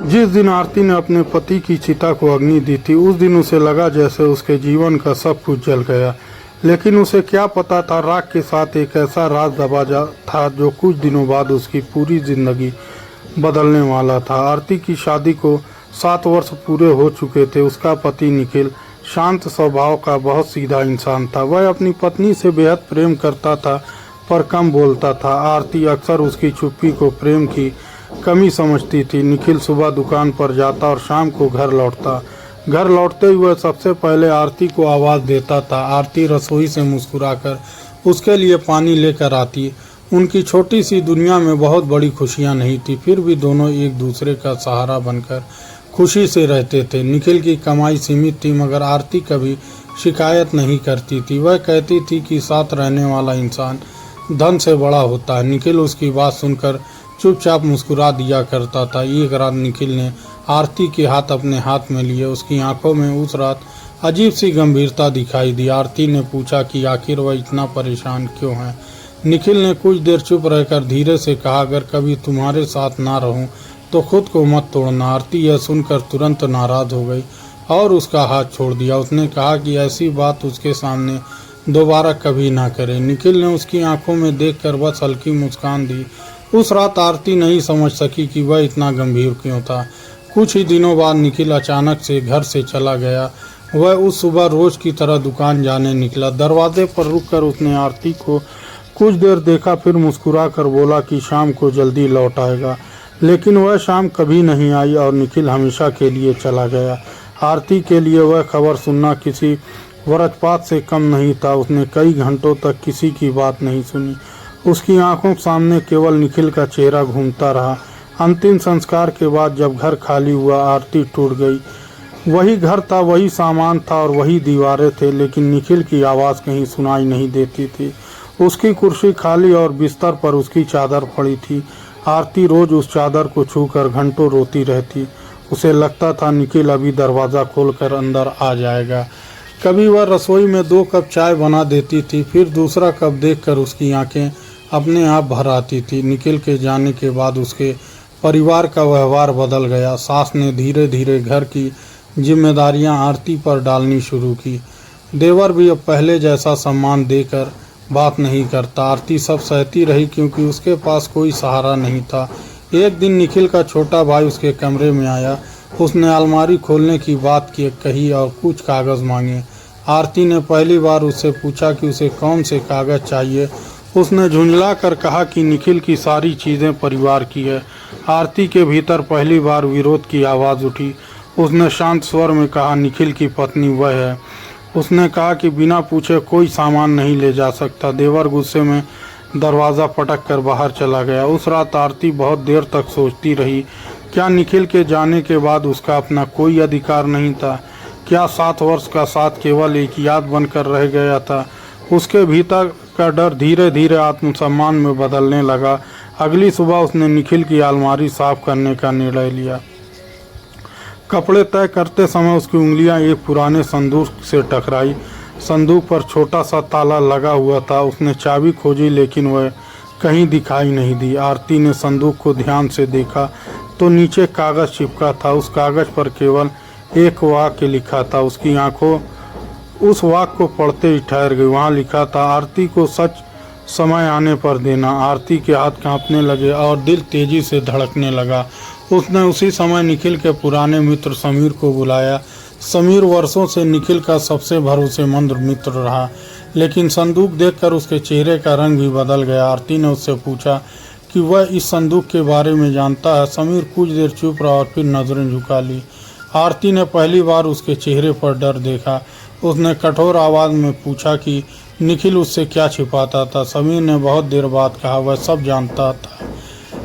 जिस दिन आरती ने अपने पति की चिता को अग्नि दी थी, उस दिन उसे लगा जैसे उसके जीवन का सब कुछ जल गया। लेकिन उसे क्या पता था, राख के साथ एक ऐसा राज दबा था जो कुछ दिनों बाद उसकी पूरी जिंदगी बदलने वाला था। आरती की शादी को 7 वर्ष पूरे हो चुके थे। उसका पति निखिल शांत स्वभाव का बहुत सीधा इंसान था। वह अपनी पत्नी से बेहद प्रेम करता था पर कम बोलता था। आरती अक्सर उसकी चुप्पी को प्रेम की कमी समझती थी। निखिल सुबह दुकान पर जाता और शाम को घर लौटता। घर लौटते ही वह सबसे पहले आरती को आवाज़ देता था। आरती रसोई से मुस्कुराकर उसके लिए पानी लेकर आती। उनकी छोटी सी दुनिया में बहुत बड़ी खुशियां नहीं थी, फिर भी दोनों एक दूसरे का सहारा बनकर खुशी से रहते थे। निखिल की कमाई सीमित थी, मगर आरती कभी शिकायत नहीं करती थी। वह कहती थी कि साथ रहने वाला इंसान धन से बड़ा होता है। निखिल उसकी बात सुनकर चुपचाप मुस्कुरा दिया करता था। एक रात निखिल ने आरती के हाथ अपने हाथ में लिए। उसकी आंखों में उस रात अजीब सी गंभीरता दिखाई दी। आरती ने पूछा कि आखिर वह इतना परेशान क्यों है। निखिल ने कुछ देर चुप रहकर धीरे से कहा, अगर कभी तुम्हारे साथ ना रहूं तो खुद को मत तोड़ना। आरती यह सुनकर तुरंत नाराज हो गई और उसका हाथ छोड़ दिया। उसने कहा कि ऐसी बात उसके सामने दोबारा कभी ना करे। निखिल ने उसकी आंखों में देखकर बस हल्की मुस्कान दी। उस रात आरती नहीं समझ सकी कि वह इतना गंभीर क्यों था। कुछ ही दिनों बाद निखिल अचानक से घर से चला गया। वह उस सुबह रोज की तरह दुकान जाने निकला। दरवाजे पर रुककर उसने आरती को कुछ देर देखा, फिर मुस्कुरा कर बोला कि शाम को जल्दी लौट आएगा। लेकिन वह शाम कभी नहीं आई और निखिल हमेशा के लिए चला गया। आरती के लिए वह खबर सुनना किसी वज्रपात से कम नहीं था। उसने कई घंटों तक किसी की बात नहीं सुनी। उसकी आंखों सामने केवल निखिल का चेहरा घूमता रहा। अंतिम संस्कार के बाद जब घर खाली हुआ, आरती टूट गई। वही घर था, वही सामान था और वही दीवारें थे, लेकिन निखिल की आवाज़ कहीं सुनाई नहीं देती थी। उसकी कुर्सी खाली और बिस्तर पर उसकी चादर पड़ी थी। आरती रोज उस चादर को छूकर घंटों रोती रहती। उसे लगता था निखिल अभी दरवाज़ा खोलकर अंदर आ जाएगा। कभी वह रसोई में 2 कप चाय बना देती थी, फिर दूसरा कप देखकर उसकी आंखें अपने आप भर आती थी। निखिल के जाने के बाद उसके परिवार का व्यवहार बदल गया। सास ने धीरे धीरे घर की जिम्मेदारियां आरती पर डालनी शुरू की। देवर भी अब पहले जैसा सम्मान देकर बात नहीं करता। आरती सब सहती रही क्योंकि उसके पास कोई सहारा नहीं था। एक दिन निखिल का छोटा भाई उसके कमरे में आया। उसने अलमारी खोलने की बात कही और कुछ कागज़ मांगे। आरती ने पहली बार उससे पूछा कि उसे कौन से कागज़ चाहिए। उसने झुंझला कर कहा कि निखिल की सारी चीज़ें परिवार की है। आरती के भीतर पहली बार विरोध की आवाज़ उठी। उसने शांत स्वर में कहा, निखिल की पत्नी वह है। उसने कहा कि बिना पूछे कोई सामान नहीं ले जा सकता। देवर गुस्से में दरवाज़ा पटक कर बाहर चला गया। उस रात आरती बहुत देर तक सोचती रही, क्या निखिल के जाने के बाद उसका अपना कोई अधिकार नहीं था? क्या 7 वर्ष का साथ केवल एक याद बनकर रह गया था? उसके भीतर का डर धीरे धीरे आत्मसम्मान में बदलने लगा। अगली सुबह उसने निखिल की अलमारी साफ करने का निर्णय लिया। कपड़े तय करते समय उसकी उंगलियां एक पुराने संदूक से टकराई। संदूक पर छोटा सा ताला लगा हुआ था। उसने चाबी खोजी लेकिन वह कहीं दिखाई नहीं दी। आरती ने संदूक को ध्यान से देखा तो नीचे कागज़ चिपका था। उस कागज़ पर केवल एक वाक्य लिखा था। उसकी आंखों उस वाक्य को पढ़ते ही ठहर गई। वहाँ लिखा था, आरती को सच समय आने पर देना। आरती के हाथ कांपने लगे और दिल तेजी से धड़कने लगा। उसने उसी समय निखिल के पुराने मित्र समीर को बुलाया। समीर वर्षों से निखिल का सबसे भरोसेमंद मित्र रहा, लेकिन संदूक देखकर उसके चेहरे का रंग भी बदल गया। आरती ने उससे पूछा कि वह इस संदूक के बारे में जानता है। समीर कुछ देर चुप रहा और फिर नज़रें झुका ली। आरती ने पहली बार उसके चेहरे पर डर देखा। उसने कठोर आवाज़ में पूछा कि निखिल उससे क्या छिपाता था। समीर ने बहुत देर बाद कहा, वह सब जानता था,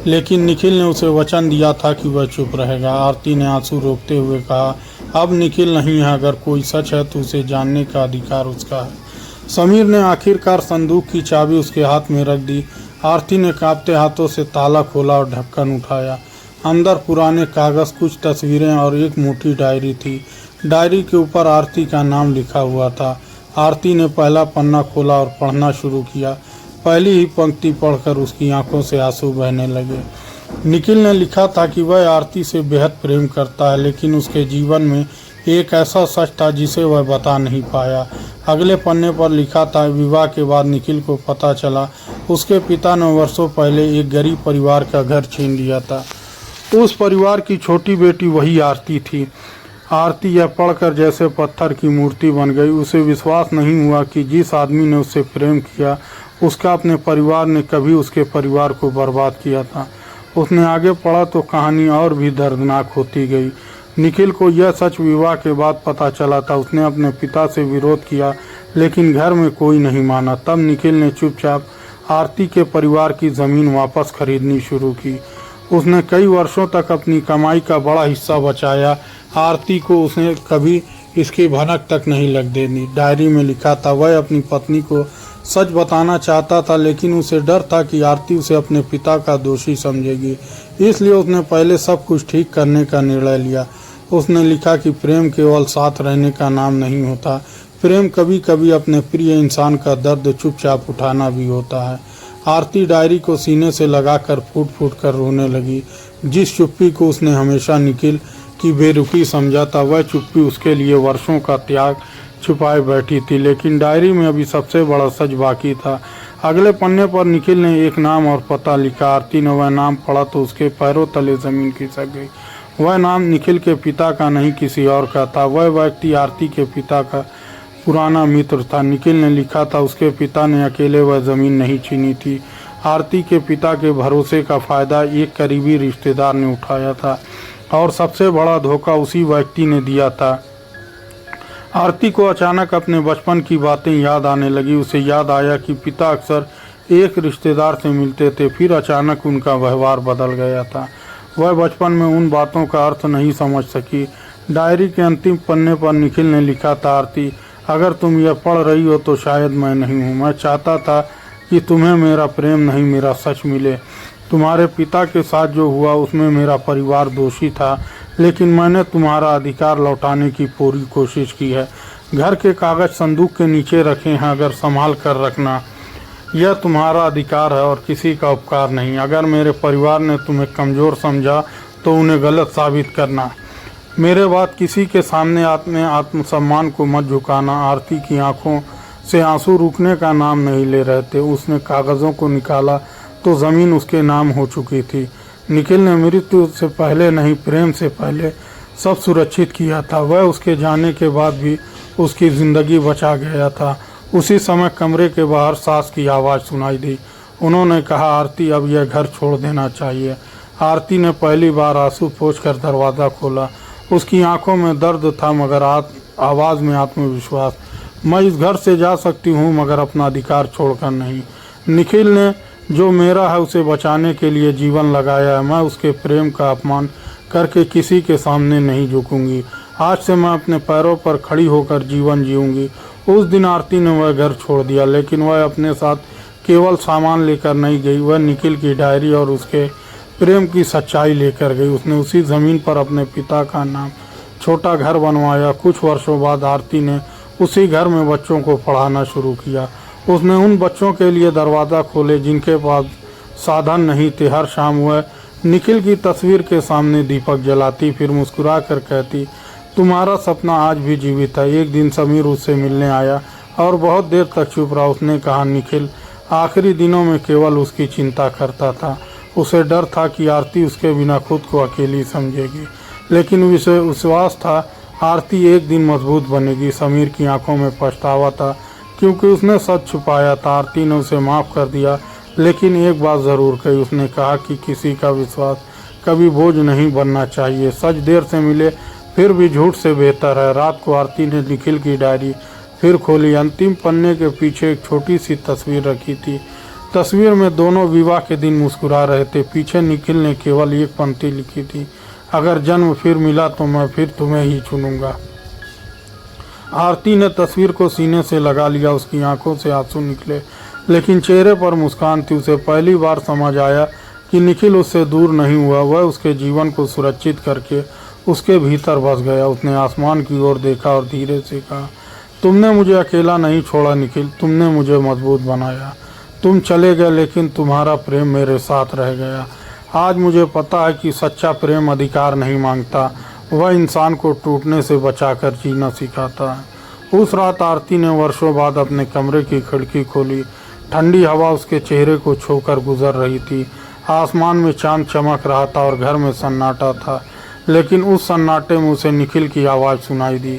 लेकिन निखिल ने उसे वचन दिया था कि वह चुप रहेगा। आरती ने आंसू रोकते हुए कहा, अब निखिल नहीं है, अगर कोई सच है तो उसे जानने का अधिकार उसका है। समीर ने आखिरकार संदूक की चाबी उसके हाथ में रख दी। आरती ने कांपते हाथों से ताला खोला और ढक्कन उठाया। अंदर पुराने कागज़, कुछ तस्वीरें और एक मोटी डायरी थी। डायरी के ऊपर आरती का नाम लिखा हुआ था। आरती ने पहला पन्ना खोला और पढ़ना शुरू किया। पहली ही पंक्ति पढ़कर उसकी आंखों से आंसू बहने लगे। निखिल ने लिखा था कि वह आरती से बेहद प्रेम करता है, लेकिन उसके जीवन में एक ऐसा सच था जिसे वह बता नहीं पाया। अगले पन्ने पर लिखा था, विवाह के बाद निखिल को पता चला उसके पिता ने वर्षों पहले एक गरीब परिवार का घर छीन लिया था। उस परिवार की छोटी बेटी वही आरती थी। आरती यह पढ़कर जैसे पत्थर की मूर्ति बन गई। उसे विश्वास नहीं हुआ कि जिस आदमी ने उससे प्रेम किया उसका अपने परिवार ने कभी उसके परिवार को बर्बाद किया था। उसने आगे पढ़ा तो कहानी और भी दर्दनाक होती गई। निखिल को यह सच विवाह के बाद पता चला था। उसने अपने पिता से विरोध किया, लेकिन घर में कोई नहीं माना। तब निखिल ने चुपचाप आरती के परिवार की ज़मीन वापस खरीदनी शुरू की। उसने कई वर्षों तक अपनी कमाई का बड़ा हिस्सा बचाया। आरती को उसने कभी इसकी भनक तक नहीं लग देनी। डायरी में लिखा था, वह अपनी पत्नी को सच बताना चाहता था, लेकिन उसे डर था कि आरती उसे अपने पिता का दोषी समझेगी। इसलिए उसने पहले सब कुछ ठीक करने का निर्णय लिया। उसने लिखा कि प्रेम केवल साथ रहने का नाम नहीं होता, प्रेम कभी कभी अपने प्रिय इंसान का दर्द चुपचाप उठाना भी होता है। आरती डायरी को सीने से लगाकर फूट फूट कर रोने लगी। जिस चुप्पी को उसने हमेशा निखिल की बेरुखी समझा था, वह चुप्पी उसके लिए वर्षों का त्याग छुपाए बैठी थी। लेकिन डायरी में अभी सबसे बड़ा सच बाकी था। अगले पन्ने पर निखिल ने एक नाम और पता लिखा। आरती ने वह नाम पढ़ा तो उसके पैरों तले जमीन खिसक गई। वह नाम निखिल के पिता का नहीं, किसी और का था। वह व्यक्ति आरती के पिता का पुराना मित्र था। निखिल ने लिखा था, उसके पिता ने अकेले वह ज़मीन नहीं छीनी थी। आरती के पिता के भरोसे का फ़ायदा एक करीबी रिश्तेदार ने उठाया था, और सबसे बड़ा धोखा उसी व्यक्ति ने दिया था। आरती को अचानक अपने बचपन की बातें याद आने लगी। उसे याद आया कि पिता अक्सर एक रिश्तेदार से मिलते थे, फिर अचानक उनका व्यवहार बदल गया था। वह बचपन में उन बातों का अर्थ नहीं समझ सकी। डायरी के अंतिम पन्ने पर निखिल ने लिखा था, आरती, अगर तुम यह पढ़ रही हो तो शायद मैं नहीं हूँ। मैं चाहता था कि तुम्हें मेरा प्रेम नहीं, मेरा सच मिले। तुम्हारे पिता के साथ जो हुआ उसमें मेरा परिवार दोषी था, लेकिन मैंने तुम्हारा अधिकार लौटाने की पूरी कोशिश की है। घर के कागज संदूक के नीचे रखे हैं, अगर संभाल कर रखना। यह तुम्हारा अधिकार है और किसी का उपकार नहीं। अगर मेरे परिवार ने तुम्हें कमज़ोर समझा तो उन्हें गलत साबित करना। मेरे बाद किसी के सामने आत्मसम्मान को मत झुकाना। आरती की आंखों से आंसू रुकने का नाम नहीं ले रहे थे। उसने कागज़ों को निकाला तो ज़मीन उसके नाम हो चुकी थी। निखिल ने मृत्यु से पहले नहीं, प्रेम से पहले सब सुरक्षित किया था। वह उसके जाने के बाद भी उसकी ज़िंदगी बचा गया था। उसी समय कमरे के बाहर सास की आवाज़ सुनाई दी। उन्होंने कहा, आरती, अब यह घर छोड़ देना चाहिए। आरती ने पहली बार आंसू पोंछकर दरवाज़ा खोला। उसकी आंखों में दर्द था, मगर आवाज़ में आत्मविश्वास। मैं इस घर से जा सकती हूँ, मगर अपना अधिकार छोड़कर नहीं। निखिल ने जो मेरा है उसे बचाने के लिए जीवन लगाया है। मैं उसके प्रेम का अपमान करके किसी के सामने नहीं झुकूंगी। आज से मैं अपने पैरों पर खड़ी होकर जीवन जीऊँगी। उस दिन आरती ने वह घर छोड़ दिया, लेकिन वह अपने साथ केवल सामान लेकर नहीं गई। वह निखिल की डायरी और उसके प्रेम की सच्चाई लेकर गई। उसने उसी ज़मीन पर अपने पिता का नाम छोटा घर बनवाया। कुछ वर्षों बाद आरती ने उसी घर में बच्चों को पढ़ाना शुरू किया। उसने उन बच्चों के लिए दरवाज़ा खोले जिनके पास साधन नहीं थे। हर शाम वह निखिल की तस्वीर के सामने दीपक जलाती, फिर मुस्कुरा कर कहती, तुम्हारा सपना आज भी जीवित है। एक दिन समीर उससे मिलने आया और बहुत देर तक चुप रहा। उसने कहा, निखिल आखिरी दिनों में केवल उसकी चिंता करता था। उसे डर था कि आरती उसके बिना खुद को अकेली समझेगी, लेकिन उसे विश्वास था आरती एक दिन मजबूत बनेगी। समीर की आंखों में पछतावा था, क्योंकि उसने सच छुपाया था। आरती ने उसे माफ़ कर दिया, लेकिन एक बात ज़रूर कही। उसने कहा कि किसी का विश्वास कभी बोझ नहीं बनना चाहिए। सच देर से मिले फिर भी झूठ से बेहतर है। रात को आरती ने निखिल की डायरी फिर खोली। अंतिम पन्ने के पीछे एक छोटी सी तस्वीर रखी थी। तस्वीर में दोनों विवाह के दिन मुस्कुरा रहे थे। पीछे निखिल ने केवल एक पंक्ति लिखी थी, अगर जन्म फिर मिला तो मैं फिर तुम्हें ही चुनूंगा। आरती ने तस्वीर को सीने से लगा लिया। उसकी आंखों से आंसू निकले, लेकिन चेहरे पर मुस्कान थी। उसे पहली बार समझ आया कि निखिल उससे दूर नहीं हुआ। वह उसके जीवन को सुरक्षित करके उसके भीतर बस गया। उसने आसमान की ओर देखा और धीरे से कहा, तुमने मुझे अकेला नहीं छोड़ा निखिल, तुमने मुझे मजबूत बनाया। तुम चले गए, लेकिन तुम्हारा प्रेम मेरे साथ रह गया। आज मुझे पता है कि सच्चा प्रेम अधिकार नहीं मांगता, वह इंसान को टूटने से बचाकर जीना सिखाता है। उस रात आरती ने वर्षों बाद अपने कमरे की खिड़की खोली। ठंडी हवा उसके चेहरे को छूकर गुजर रही थी। आसमान में चांद चमक रहा था और घर में सन्नाटा था, लेकिन उस सन्नाटे में उसे निखिल की आवाज़ सुनाई दी,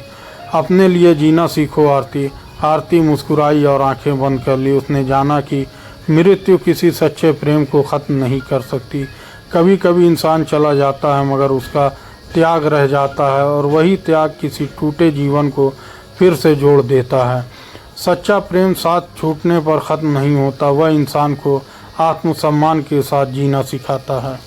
अपने लिए जीना सीखो आरती। आरती मुस्कुराई और आंखें बंद कर ली। उसने जाना कि मृत्यु किसी सच्चे प्रेम को ख़त्म नहीं कर सकती। कभी कभी इंसान चला जाता है मगर उसका त्याग रह जाता है, और वही त्याग किसी टूटे जीवन को फिर से जोड़ देता है। सच्चा प्रेम साथ छूटने पर ख़त्म नहीं होता, वह इंसान को आत्मसम्मान के साथ जीना सिखाता है।